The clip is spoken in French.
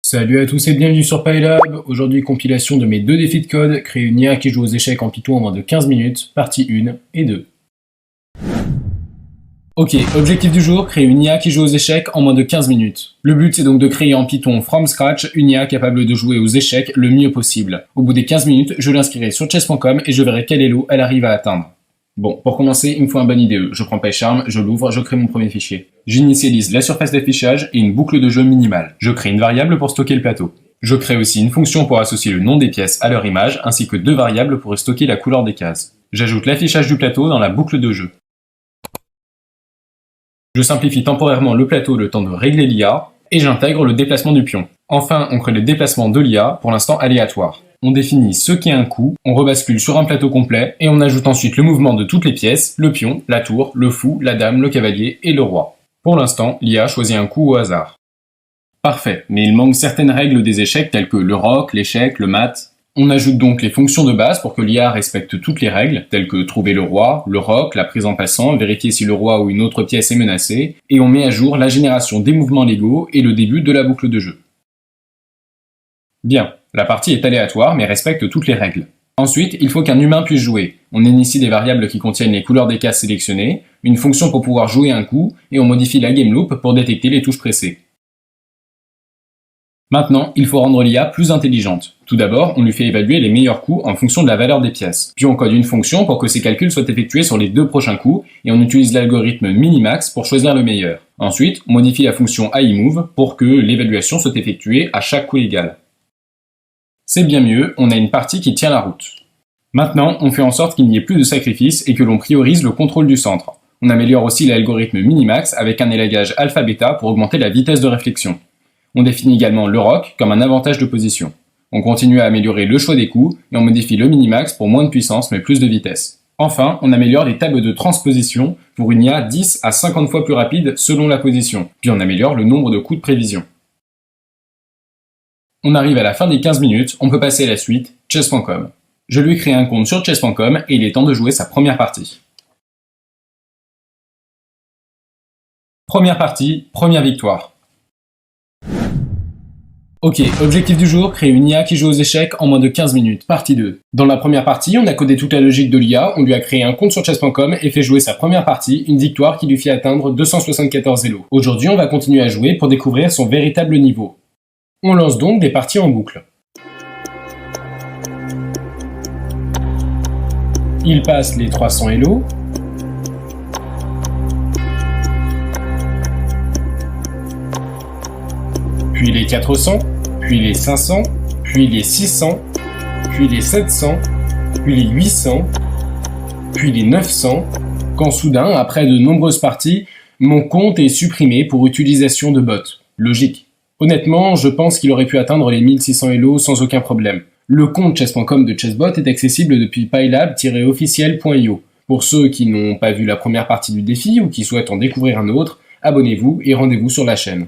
Salut à tous et bienvenue sur PyLab. Aujourd'hui, compilation de mes deux défis de code, créer une IA qui joue aux échecs en Python en moins de 15 minutes, partie 1 et 2. Ok, objectif du jour, créer une IA qui joue aux échecs en moins de 15 minutes. Le but c'est donc de créer en Python from scratch une IA capable de jouer aux échecs le mieux possible. Au bout des 15 minutes, je l'inscrirai sur chess.com et je verrai quel elo elle arrive à atteindre. Bon, pour commencer, il me faut un bon IDE. Je prends PyCharm, je l'ouvre, je crée mon premier fichier. J'initialise la surface d'affichage et une boucle de jeu minimale. Je crée une variable pour stocker le plateau. Je crée aussi une fonction pour associer le nom des pièces à leur image, ainsi que deux variables pour stocker la couleur des cases. J'ajoute l'affichage du plateau dans la boucle de jeu. Je simplifie temporairement le plateau le temps de régler l'IA, et j'intègre le déplacement du pion. Enfin, on crée le déplacement de l'IA, pour l'instant aléatoire. On définit ce qu'est un coup, on rebascule sur un plateau complet, et on ajoute ensuite le mouvement de toutes les pièces, le pion, la tour, le fou, la dame, le cavalier et le roi. Pour l'instant, l'IA choisit un coup au hasard. Parfait, mais il manque certaines règles des échecs telles que le roc, l'échec, le mat. On ajoute donc les fonctions de base pour que l'IA respecte toutes les règles, telles que trouver le roi, le roc, la prise en passant, vérifier si le roi ou une autre pièce est menacée, et on met à jour la génération des mouvements légaux et le début de la boucle de jeu. Bien, la partie est aléatoire mais respecte toutes les règles. Ensuite, il faut qu'un humain puisse jouer. On initie des variables qui contiennent les couleurs des cases sélectionnées, une fonction pour pouvoir jouer un coup, et on modifie la game loop pour détecter les touches pressées. Maintenant, il faut rendre l'IA plus intelligente. Tout d'abord, on lui fait évaluer les meilleurs coups en fonction de la valeur des pièces. Puis on code une fonction pour que ces calculs soient effectués sur les deux prochains coups, et on utilise l'algorithme minimax pour choisir le meilleur. Ensuite, on modifie la fonction AIMove pour que l'évaluation soit effectuée à chaque coup égal. C'est bien mieux, on a une partie qui tient la route. Maintenant, on fait en sorte qu'il n'y ait plus de sacrifice et que l'on priorise le contrôle du centre. On améliore aussi l'algorithme minimax avec un élagage alpha-bêta pour augmenter la vitesse de réflexion. On définit également le roc comme un avantage de position. On continue à améliorer le choix des coups et on modifie le minimax pour moins de puissance mais plus de vitesse. Enfin, on améliore les tables de transposition pour une IA 10 à 50 fois plus rapide selon la position. Puis on améliore le nombre de coups de prévision. On arrive à la fin des 15 minutes, on peut passer à la suite, chess.com. Je lui crée un compte sur chess.com et il est temps de jouer sa première partie. Première partie, première victoire. Ok, objectif du jour, créer une IA qui joue aux échecs en moins de 15 minutes, partie 2. Dans la première partie, on a codé toute la logique de l'IA, on lui a créé un compte sur chess.com et fait jouer sa première partie, une victoire qui lui fait atteindre 274 élos. Aujourd'hui, on va continuer à jouer pour découvrir son véritable niveau. On lance donc des parties en boucle. Il passe les 300 élos. Puis les 400, puis les 500, puis les 600, puis les 700, puis les 800, puis les 900, quand soudain, après de nombreuses parties, mon compte est supprimé pour utilisation de bots. Logique. Honnêtement, je pense qu'il aurait pu atteindre les 1600 élos sans aucun problème. Le compte chess.com de Chessbot est accessible depuis pylab-officiel.io. Pour ceux qui n'ont pas vu la première partie du défi ou qui souhaitent en découvrir un autre, abonnez-vous et rendez-vous sur la chaîne.